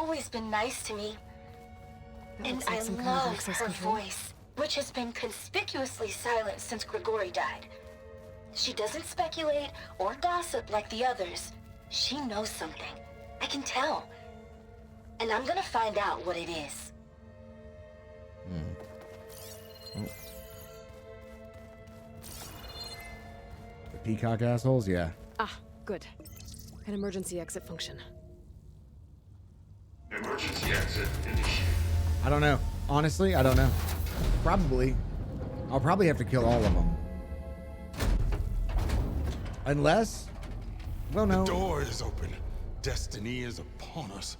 always been nice to me. That And looks like I some kind of love access her control. voice, which has been conspicuously silent since Grigori died. She doesn't speculate or gossip like the others. She knows something. I can tell. And I'm gonna find out what it is. The peacock assholes, yeah. Ah, good. An emergency exit function. Emergency exit initiated. I don't know. Honestly, I don't know. Probably. I'll probably have to kill all of them. Unless... Well, no. The door is open. Destiny is upon us.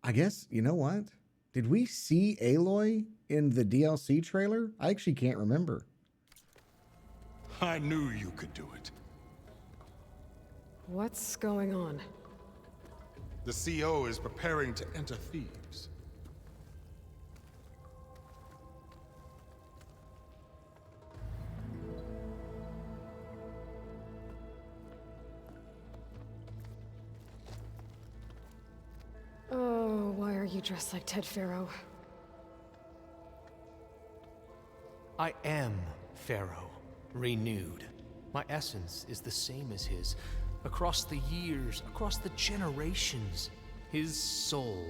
I guess, you know what? Did we see Aloy in the DLC trailer? I actually can't remember. I knew you could do it. What's going on? The CO is preparing to enter Thebes. Oh, why are you dressed like Ted Faro? I am Pharaoh, renewed. My essence is the same as his. Across the years, across the generations, his soul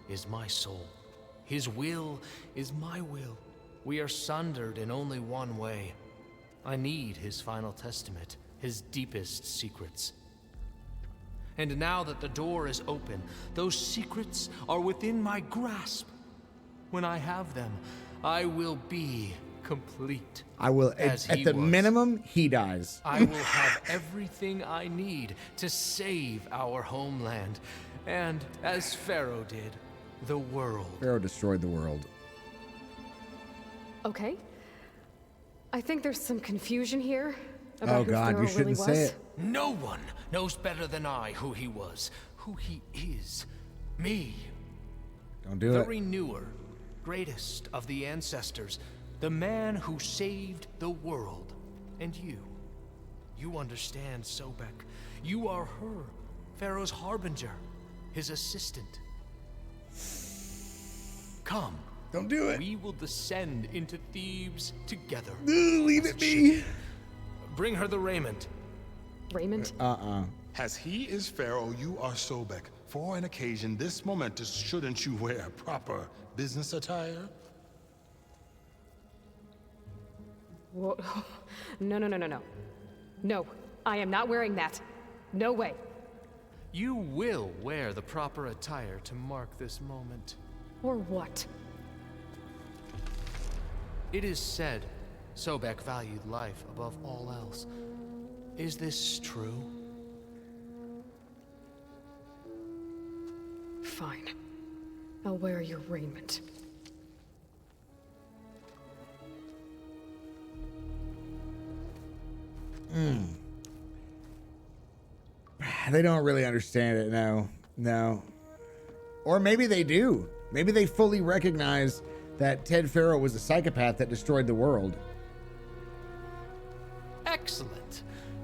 is my soul. His will is my will. We are sundered in only one way. I need his final testament, his deepest secrets. And now that the door is open, those secrets are within my grasp. When I have them, I will be complete. I will, As at he the was. minimum, he dies. I will have everything I need to save our homeland. And as Pharaoh did, the world. Pharaoh destroyed the world. Okay. I think there's some confusion here Oh about who God, Pharaoh you shouldn't really say was. it. No one knows better than I who he was, who he is. Me, Don't do the it. renewer, greatest of the ancestors, the man who saved the world. And you understand, Sobek. You are her, Pharaoh's harbinger, his assistant. Come. Don't do it. We will descend into Thebes together. Leave it be. Bring her the raiment. Raymond? As he is Pharaoh, you are Sobek. For an occasion this momentous, shouldn't you wear proper business attire? Whoa. No, no, no, no, no. No, I am not wearing that. No way. You will wear the proper attire to mark this moment. Or what? It is said Sobek valued life above all else. Is this true? Fine. I'll wear your raiment. They don't really understand it, no. No. Or maybe they do. Maybe they fully recognize that Ted Faro was a psychopath that destroyed the world. Excellent.